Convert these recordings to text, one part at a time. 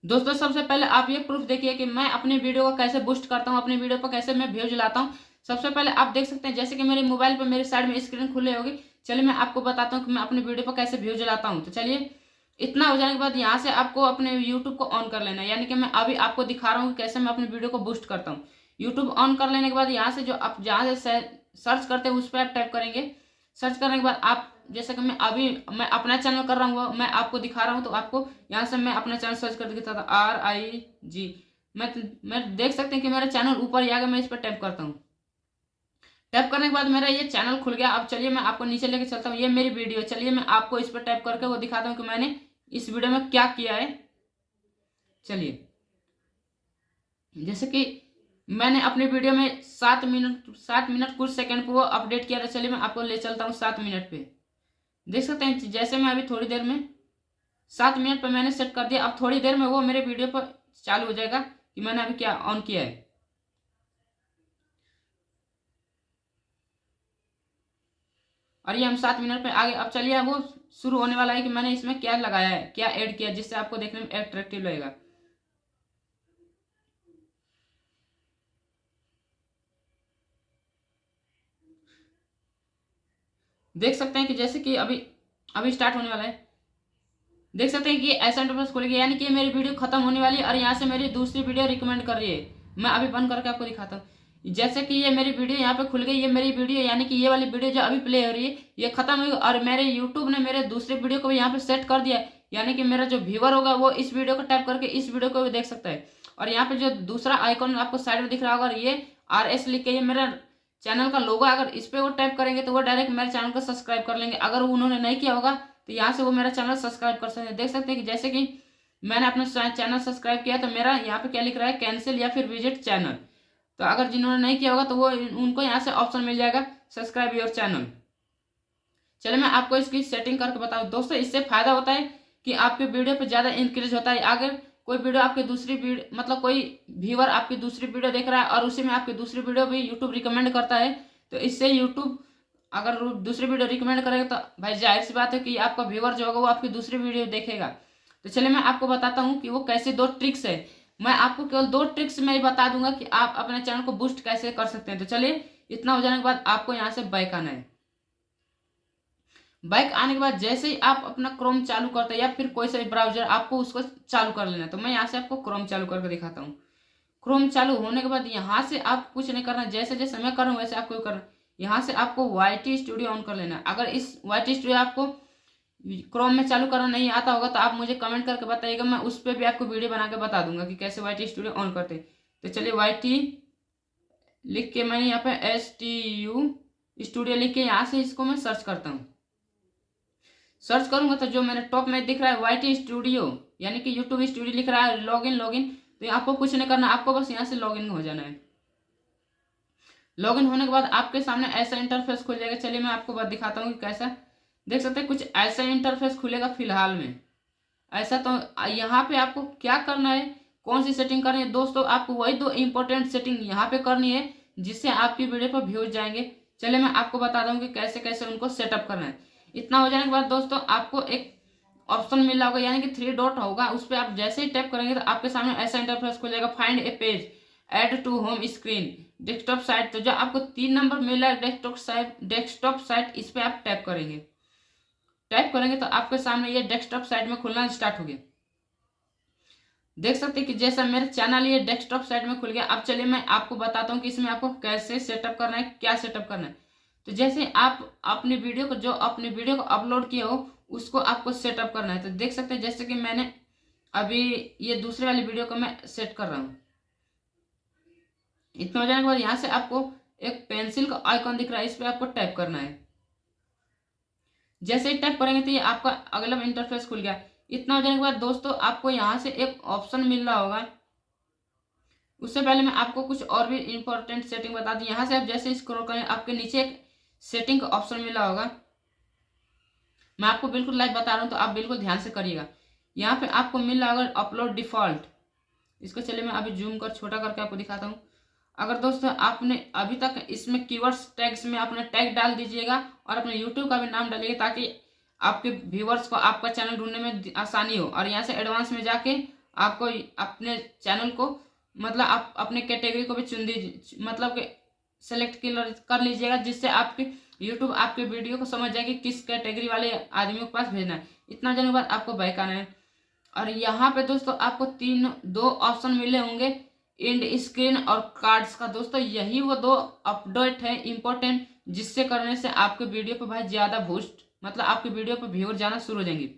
दोस्तों सबसे पहले आप ये प्रूफ देखिए कि मैं अपनी वीडियो को कैसे बूस्ट करता हूँ, अपनी वीडियो पर कैसे मैं व्यूज लाता हूँ। सबसे पहले आप देख सकते हैं जैसे कि मेरे मोबाइल पर मेरे साइड में स्क्रीन खुले होगी। चलिए मैं आपको बताता हूँ कि मैं अपनी वीडियो पर कैसे व्यूज लाता हूँ। तो चलिए, इतना हो जाने के बाद यहाँ से आपको अपने यूट्यूब को ऑन कर लेना है, यानी कि मैं अभी आपको दिखा रहा हूँ कि कैसे मैं अपनी वीडियो को बूस्ट करता हूँ। यूट्यूब ऑन कर लेने के बाद यहाँ से जो आप जहाँ से सर्च करते हैं उस पर आप टाइप करेंगे। सर्च करने के बाद आप जैसे कि मैं अपना चैनल कर रहा हूँ, मैं आपको दिखा रहा हूँ, तो आपको यहाँ से मैं अपना चैनल सर्च करके दिखाता हूँ, RIG। मैं देख सकते हैं कि मेरा चैनल ऊपर ही आ गया। मैं इस पर टैप करता हूँ। टैप करने के बाद मेरा ये चैनल खुल गया। अब चलिए मैं आपको नीचे लेके चलता हूँ, ये मेरी वीडियो। चलिए मैं आपको इस पर टैप करके वो दिखाता हूँ कि मैंने इस वीडियो में क्या किया है। चलिए, जैसे कि मैंने अपनी वीडियो में 7 मिनट कुछ सेकंड पे वो अपडेट किया था। चलिए मैं आपको ले चलता हूँ 7 मिनट पे। देख सकते हैं जैसे मैं अभी थोड़ी देर में 7 मिनट पर मैंने सेट कर दिया। अब थोड़ी देर में वो मेरे वीडियो पर चालू हो जाएगा कि मैंने अभी क्या ऑन किया है। और ये हम 7 मिनट पे आ गए। अब चलिए, अब वो शुरू होने वाला है कि मैंने इसमें क्या लगाया है, क्या ऐड किया जिससे आपको देखने में अट्रैक्टिव लगेगा। देख सकते हैं कि जैसे कि अभी अभी स्टार्ट होने वाला है। देख सकते हैं कि ऐसा इंटरफेस खुल गया, यानी कि मेरी वीडियो खत्म होने वाली है और यहाँ से मेरी दूसरी वीडियो रिकमेंड कर रही है। मैं अभी बंद करके आपको दिखाता हूँ। जैसे कि ये मेरी वीडियो यहाँ पे खुल गई, ये मेरी वीडियो, यानी कि ये वाली वीडियो जो अभी प्ले हो रही है ये खत्म हुई और मेरे यूट्यूब ने मेरे दूसरी वीडियो को भी यहाँ पे सेट कर दिया है। यानी कि मेरा जो व्यूअर होगा वो इस वीडियो को टैप करके इस वीडियो को भी देख सकता है। और यहाँ पे जो दूसरा आइकॉन आपको साइड में दिख रहा होगा, ये RS लिख के, ये मेरा चैनल का लोगो। अगर इस पे वो टैप करेंगे तो वो डायरेक्ट मेरे चैनल को सब्सक्राइब कर लेंगे। अगर उन्होंने नहीं किया होगा तो यहाँ से वो मेरा चैनल सब्सक्राइब कर सकते हैं। देख सकते हैं कि जैसे कि मैंने अपना चैनल सब्सक्राइब किया तो मेरा यहाँ पे क्या लिख रहा है, कैंसिल या फिर विजिट चैनल। तो अगर जिन्होंने नहीं किया होगा तो वो उनको यहाँ से ऑप्शन मिल जाएगा, सब्सक्राइब योर चैनल। चलिए मैं आपको इसकी सेटिंग करके बताऊँ। दोस्तों इससे फायदा होता है कि आपके वीडियो पे ज़्यादा इंक्रीज होता है। अगर कोई वीडियो आपकी दूसरी वीडियो, मतलब कोई व्यूअर आपकी दूसरी वीडियो देख रहा है और उसी में आपकी दूसरी वीडियो भी यूट्यूब रिकमेंड करता है, तो इससे यूट्यूब अगर दूसरी वीडियो रिकमेंड करेगा तो भाई जाहिर सी बात है कि आपका व्यूअर जो होगा वो आपकी दूसरी वीडियो देखेगा। तो चलिए मैं आपको बताता हूँ कि वो कैसे दो ट्रिक्स है। मैं आपको केवल दो ट्रिक्स में ही बता दूंगा कि आप अपने चैनल को बूस्ट कैसे कर सकते हैं। तो चलिए, इतना हो जाने के बाद आपको यहाँ से बैक आना है। बैक आने के बाद जैसे ही आप अपना क्रोम चालू करते हैं या फिर कोई सा भी ब्राउजर, आपको उसको चालू कर लेना है। तो मैं यहाँ से आपको क्रोम चालू करके दिखाता हूँ। क्रोम चालू होने के बाद यहाँ से आप कुछ नहीं करना, जैसे जैसे मैं कर रहा हूँ वैसे आपको करना। यहाँ से आपको YT स्टूडियो ऑन कर लेना है। अगर इस YT स्टूडियो आपको क्रोम में चालू करना नहीं आता होगा तो आप मुझे कमेंट करके बताइएगा, मैं उस पर भी आपको वीडियो बना के बता दूंगा कि कैसे YT स्टूडियो ऑन करते हैं। तो चलिए YT लिख के मैंने यहाँ पे STU स्टूडियो लिख के यहाँ से इसको मैं सर्च करता हूँ। सर्च करूंगा तो जो मेरे टॉप में दिख रहा है YT स्टूडियो, यानी कि यूट्यूब स्टूडियो लिख रहा है, लॉगिन लॉगिन। तो आपको कुछ नहीं करना, आपको बस यहाँ से लॉगिन हो जाना है। लॉगिन होने के बाद आपके सामने ऐसा इंटरफेस खुल जाएगा। चलिए मैं आपको बात दिखाता हूँ कि कैसा। देख सकते हैं कुछ ऐसा इंटरफेस खुलेगा फिलहाल में ऐसा। तो यहाँ पे आपको क्या करना है, कौन सी सेटिंग करनी है दोस्तों, आपको वही दो इंपॉर्टेंट सेटिंग यहाँ पे करनी है जिससे आपकी वीडियो पर व्यूज जाएंगे। चलिए मैं आपको बता दूँ कि कैसे कैसे उनको सेटअप करना है। इतना हो जाने के बाद दोस्तों आपको एक ऑप्शन मिल रहा होगा, यानी कि 3 डॉट होगा, उस पर आप जैसे ही टैप करेंगे तो आपके सामने ऐसा इंटरफेस खुल जाएगा, find a page, add to home screen, desktop site. तो जो आपको 3 नंबर मिल रहा है डेस्कटॉप साइट, इस पर आप टैप करेंगे। टैप करेंगे तो आपके सामने ये डेस्कटॉप साइट में खुलना स्टार्ट हो गया। देख सकते हैं कि जैसा मेरे चैनल ये डेस्कटॉप साइट में खुल गया। अब चलिए मैं आपको बताता हूँ कि इसमें आपको कैसे सेटअप करना है, क्या सेटअप करना है। तो जैसे आप अपनी वीडियो को अपलोड किया हो उसको आपको सेटअप करना है। तो देख सकते हैं जैसे कि मैंने अभी ये दूसरे वाली वीडियो को मैं सेट कर रहा हूँ। इतना हो जाने के बाद यहाँ से आपको एक पेंसिल का आइकॉन दिख रहा है, इस पर आपको टैप करना है। जैसे ही टैप करेंगे तो ये आपका अगला इंटरफेस खुल गया। इतना हो जाने के बाद दोस्तों आपको यहाँ से एक ऑप्शन मिल रहा होगा। उससे पहले मैं आपको कुछ और भी इंपॉर्टेंट सेटिंग बता दूं। यहाँ से आप जैसे स्क्रॉल करें आपके नीचे एक सेटिंग का ऑप्शन मिल रहा होगा। मैं आपको बिल्कुल लाइव बता रहा हूँ तो आप बिल्कुल ध्यान से करिएगा। यहाँ पे आपको मिल रहा होगा अपलोड डिफॉल्ट। इसको चलिए मैं अभी जूम कर छोटा करके आपको दिखाता हूँ। अगर दोस्तों आपने अभी तक इसमें कीवर्ड्स टैग्स में अपने टैग डाल दीजिएगा और अपने यूट्यूब का भी नाम डालिएगा ताकि आपके व्यूवर्स को आपका चैनल ढूंढने में आसानी हो। और यहाँ से एडवांस में जाके आपको अपने चैनल को मतलब आप अपने कैटेगरी को भी चुन दीजिए, मतलब कि सेलेक्ट कर लीजिएगा, जिससे आपकी यूट्यूब आपके वीडियो को समझ जाएगी किस कैटेगरी वाले आदमियों के पास भेजना है। इतना जाने के बाद आपको बैक आना है और यहाँ पे दोस्तों आपको दो ऑप्शन मिले होंगे, एंड स्क्रीन और कार्ड्स का। दोस्तों यही वो दो अपडेट है इंपॉर्टेंट, जिससे करने से आपके वीडियो पर भाई ज्यादा बूस्ट, मतलब आपके वीडियो पर व्यूअर जाना शुरू हो जाएंगे।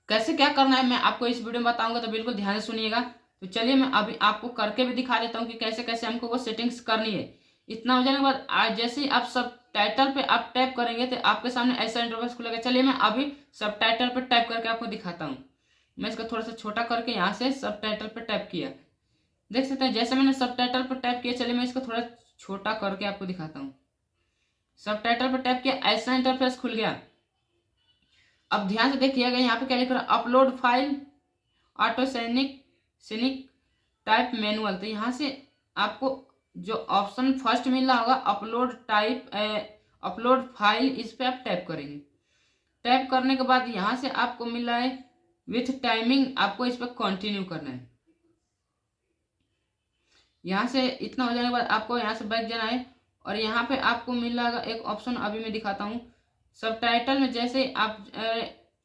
कैसे क्या करना है मैं आपको इस वीडियो में बताऊंगा, तो बिल्कुल ध्यान से सुनिएगा। तो चलिए मैं अभी आपको करके भी दिखा देता हूँ कि कैसे कैसे हमको वो सेटिंग्स करनी है। इतना हो जाने के बाद आज जैसे ही आप सब टाइटल पे आप टैप करेंगे तो आपके सामने ऐसा इंटरफेस खुलेगा। चलिए मैं अभी सब टाइटल पे टैप करके आपको दिखाता हूँ। मैं इसको थोड़ा सा छोटा करके यहाँ से सब टाइटल पे टैप किया, देख सकते हैं जैसे मैंने सब टाइटल पर टैप किया। चलिए मैं इसको थोड़ा छोटा करके आपको दिखाता हूँ। सब टाइटल पर टैप किया, ऐसा इंटरफेस खुल गया। अब ध्यान से देखिएगा यहाँ पे क्या लिख रहा है, अपलोड फाइल ऑटो सैनिक टाइप मैनुअल। तो यहाँ से आपको जो ऑप्शन फर्स्ट मिल रहा होगा अपलोड फाइल, इस पे आप टैप करेंगे। टैप करने के बाद यहाँ से आपको मिल रहा है विथ टाइमिंग, आपको इस पर कंटिन्यू करना है। यहाँ से इतना हो जाने के बाद आपको यहाँ से बैक जाना है और यहाँ पे आपको मिल रहा एक ऑप्शन, अभी मैं दिखाता हूँ। सब टाइटल में जैसे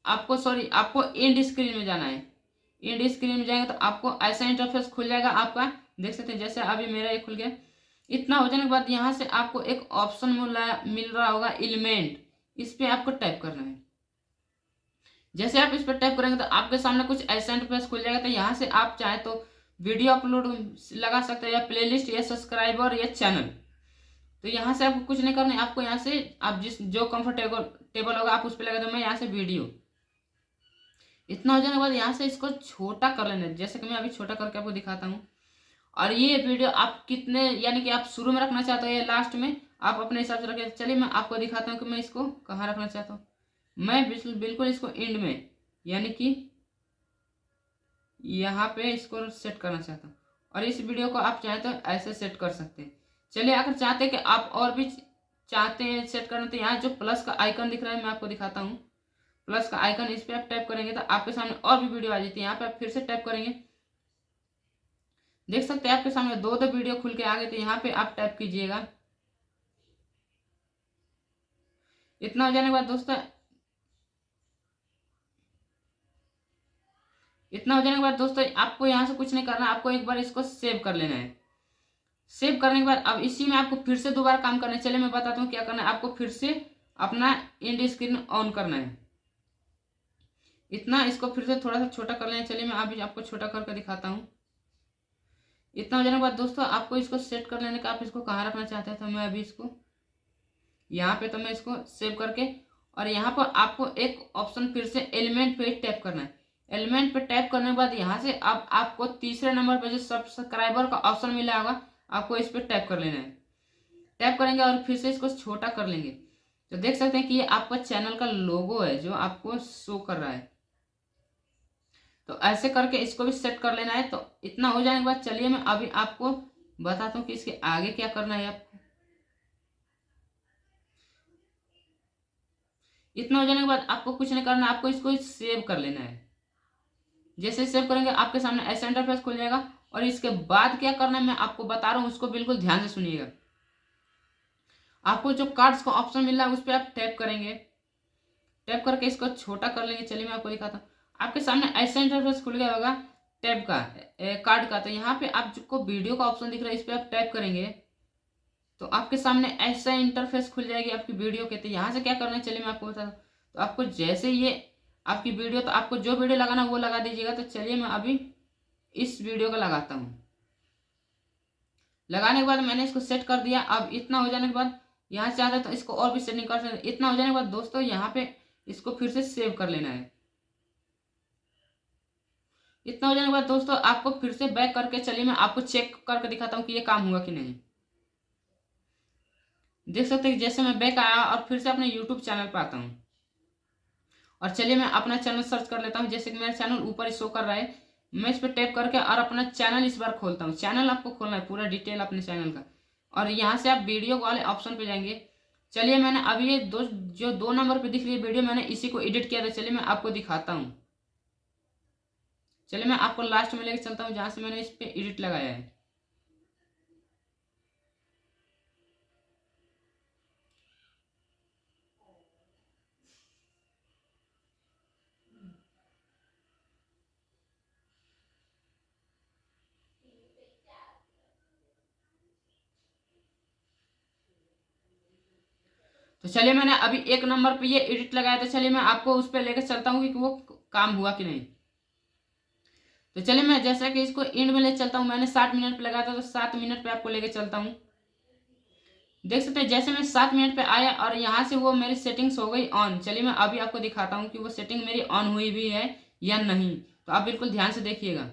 आपको एंड स्क्रीन में जाना है। एंड स्क्रीन में जाएंगे तो आपको ऐसा इंटरफेस खुल जाएगा आपका, देख सकते हैं जैसे अभी मेरा ये खुल गया। इतना हो जाने के बाद यहाँ से आपको एक ऑप्शन मिल रहा होगा एलिमेंट, इस पे आपको टैप करना है। जैसे आप इस पर टैप करेंगे तो आपके सामने कुछ ऐसा इंटरफेस खुल जाएगा। तो यहाँ से आप चाहे तो वीडियो अपलोड लगा सकते हैं, या प्लेलिस्ट, या सब्सक्राइबर, या चैनल। तो यहाँ से आपको कुछ नहीं करना है, आपको यहाँ से आप जो कंफर्टेबल होगा आप उस पर लगा दो। मैं यहाँ से वीडियो, इतना हो जाने के बाद यहाँ से इसको छोटा कर लेना है, जैसे कि मैं अभी छोटा करके आपको दिखाता हूँ। और ये वीडियो आप कितने, यानी कि आप शुरू में रखना चाहते हो या लास्ट में, आप अपने हिसाब से रखें। चलिए मैं आपको दिखाता हूँ कि मैं इसको कहाँ रखना चाहता हूँ। मैं बिल्कुल इसको एंड में, यानी कि यहाँ पे इसको सेट करना चाहता हूँ। और इस वीडियो को आप चाहे तो ऐसे सेट कर सकते हैं। चलिए अगर चाहते हैं कि आप और भी चाहते हैं सेट करना, तो यहाँ जो प्लस का आइकन दिख रहा है मैं आपको दिखाता हूँ। प्लस का आइकन, इस पे आप टैप करेंगे तो आपके सामने और भी वीडियो आ जाती है। यहाँ पे आप फिर से टैप करेंगे, देख सकते हैं आपके सामने दो वीडियो खुल के आ गए। तो यहाँ पे आप टैप कीजिएगा। इतना हो जाने के बाद दोस्तों, आपको यहाँ से कुछ नहीं करना, आपको एक बार इसको सेव कर लेना है। सेव करने के बाद अब इसी में आपको फिर से दोबारा काम करना है। चलिए मैं बताता हूँ क्या करना है। आपको फिर से अपना एंड स्क्रीन ऑन करना है। इतना इसको फिर से थोड़ा सा छोटा कर लेना है। चलिए मैं अभी आपको छोटा करके दिखाता हूँ। इतना हो जाने के बाद दोस्तों आपको इसको सेट कर लेने का, आप इसको कहाँ रखना चाहते हैं। तो मैं अभी इसको यहाँ पे, तो मैं इसको सेव करके, और यहाँ पर आपको एक ऑप्शन फिर से एलिमेंट पे टैप करना है। एलिमेंट पे टैप करने के बाद यहाँ से अब आपको तीसरे नंबर पे जो सब्सक्राइबर का ऑप्शन मिला होगा, आपको इस पर टैप कर लेना है। टैप करेंगे और फिर से इसको छोटा कर लेंगे तो देख सकते हैं कि ये आपका चैनल का लोगो है जो आपको शो कर रहा है। तो ऐसे करके इसको भी सेट कर लेना है। तो इतना हो जाने के बाद चलिए मैं अभी आपको बताता हूँ कि इसके आगे क्या करना है आपको। इतना हो जाने के बाद आपको कुछ नहीं करना, आपको इसको सेव कर लेना है। जैसे सेव करेंगे आपके सामने ऐसा इंटरफेस खुल जाएगा। और इसके बाद क्या करना है मैं आपको बता रहा हूँ, उसको बिल्कुल ध्यान से सुनिएगा। आपको जो कार्ड्स का ऑप्शन मिल रहा है उस पर आप टैप करेंगे। टैप करके इसको छोटा कर लेंगे। चलिए मैं आपको दिखाता हूँ। आपके सामने ऐसा इंटरफेस खुल गया होगा टैप का, कार्ड का। तो यहाँ पे आपको वीडियो का ऑप्शन दिख रहा है, इस पर आप टैप करेंगे तो आपके सामने ऐसा इंटरफेस खुल जाएगी आपकी वीडियो के। तो यहाँ से क्या करना है चलिए मैं आपको बताता हूँ। तो आपको जैसे ये आपकी वीडियो, तो आपको जो वीडियो लगाना वो लगा दीजिएगा। तो चलिए मैं अभी इस वीडियो का लगाता हूँ। लगाने के बाद मैंने इसको सेट कर दिया। अब इतना हो जाने के बाद यहाँ से आता है तो इसको और भी सेटिंग कर सकते। इतना हो जाने के बाद दोस्तों यहाँ पे इसको फिर से सेव कर लेना है। इतना हो जाने के बाद दोस्तों आपको फिर से बैक करके, चलिए मैं आपको चेक करके दिखाता हूँ कि ये काम हुआ कि नहीं। देख सकते हैं जैसे मैं बैक आया और फिर से अपने यूट्यूब चैनल पर आता हूँ। और चलिए मैं अपना चैनल सर्च कर लेता हूँ। जैसे कि मेरा चैनल ऊपर शो कर रहा है, मैं इस पर टैप करके और अपना चैनल इस बार खोलता हूँ। चैनल आपको खोलना है, पूरा डिटेल अपने चैनल का। और यहाँ से आप वीडियो वाले ऑप्शन पे जाएंगे। चलिए मैंने अभी ये जो 2 नंबर पे दिख रही है वीडियो, मैंने इसी को एडिट किया था। चलिए मैं आपको दिखाता हूँ। चलिए मैं आपको लास्ट में लेके चलता हूँ जहाँ से मैंने इस पे एडिट लगाया है। तो चलिए मैंने अभी 1 नंबर पे ये एडिट लगाया, तो चलिए मैं आपको उस पर लेकर चलता हूँ कि वो काम हुआ कि नहीं। तो चलिए मैं जैसा कि इसको एंड में ले चलता हूँ, मैंने 60 मिनट पे लगाया था, तो 7 मिनट पे आपको लेके चलता हूँ। देख सकते हैं जैसे मैं 7 मिनट पे आया और यहाँ से वो मेरी सेटिंग्स हो गई ऑन। चलिए मैं अभी आपको दिखाता हूँ कि वो सेटिंग मेरी ऑन हुई भी है या नहीं। तो आप बिल्कुल ध्यान से देखिएगा,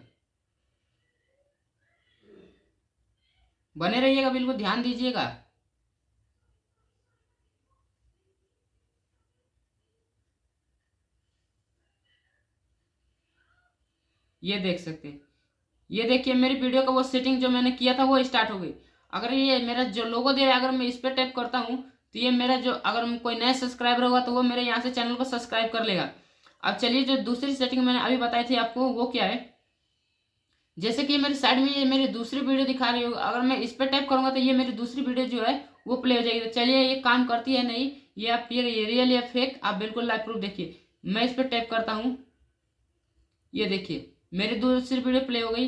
बने रहिएगा, बिल्कुल ध्यान दीजिएगा। ये देख सकते हैं, ये देखिए मेरी वीडियो का वो सेटिंग जो मैंने किया था वो स्टार्ट हो गई। अगर ये मेरा जो लोगो दे रहा है, अगर मैं इस पर टैप करता हूँ तो ये मेरा जो, अगर कोई नया सब्सक्राइबर होगा तो वो मेरे यहाँ से चैनल को सब्सक्राइब कर लेगा। अब चलिए जो दूसरी सेटिंग मैंने अभी बताई थी आपको वो क्या है। जैसे कि मेरी साइड में ये मेरी दूसरी वीडियो दिखा रही होगी, अगर मैं इस पर टैप करूंगा तो ये मेरी दूसरी वीडियो जो है वो प्ले हो जाएगी। तो चलिए ये काम करती है नहीं, ये आप ये रियल या फेक आप बिल्कुल लाइव प्रूफ देखिए। मैं इस पर टैप करता हूँ, ये देखिए मेरी दूसरी वीडियो प्ले हो गई।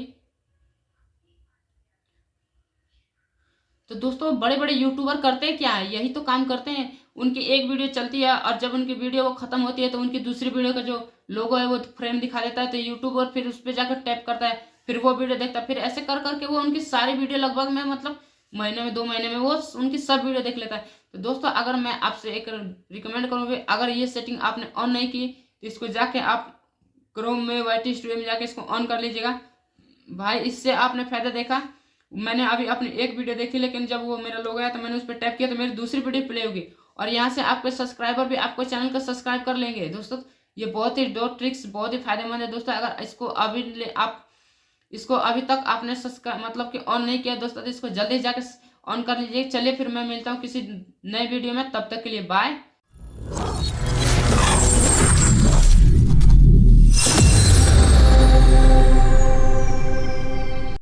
तो दोस्तों बड़े बड़े यूट्यूबर करते क्या है, यही तो काम करते हैं। उनकी एक वीडियो चलती है और जब उनकी वीडियो वो खत्म होती है तो उनकी दूसरी वीडियो का जो लोगो है वो फ्रेम दिखा देता है, तो यूट्यूबर फिर उस पर जाकर टैप करता है, फिर वो वीडियो देखता है, फिर ऐसे कर करके वो उनकी सारी वीडियो लगभग में मतलब महीने में 2 महीने में वो उनकी सब वीडियो देख लेता है। तो दोस्तों अगर मैं आपसे एक रिकमेंड करूँगी, अगर ये सेटिंग आपने ऑन नहीं की तो इसको जाके आप क्रोम में YT स्टूडियो में जाके इसको ऑन कर लीजिएगा। भाई इससे आपने फायदा देखा, मैंने अभी अपनी एक वीडियो देखी, लेकिन जब वो मेरा लोगो आया तो मैंने उस पर टैप किया तो मेरी दूसरी वीडियो प्ले होगी और यहाँ से आपके सब्सक्राइबर भी आपको चैनल को सब्सक्राइब कर लेंगे। दोस्तों ये बहुत ही दो ट्रिक्स बहुत ही फायदेमंद है दोस्तों। अगर इसको अभी आप इसको अभी तक आपने सब्सक्राइब मतलब कि ऑन नहीं किया दोस्तों, तो इसको जल्दी जाकर ऑन कर लीजिए। चलिए फिर मैं मिलता हूँ किसी नए वीडियो में, तब तक के लिए बाय।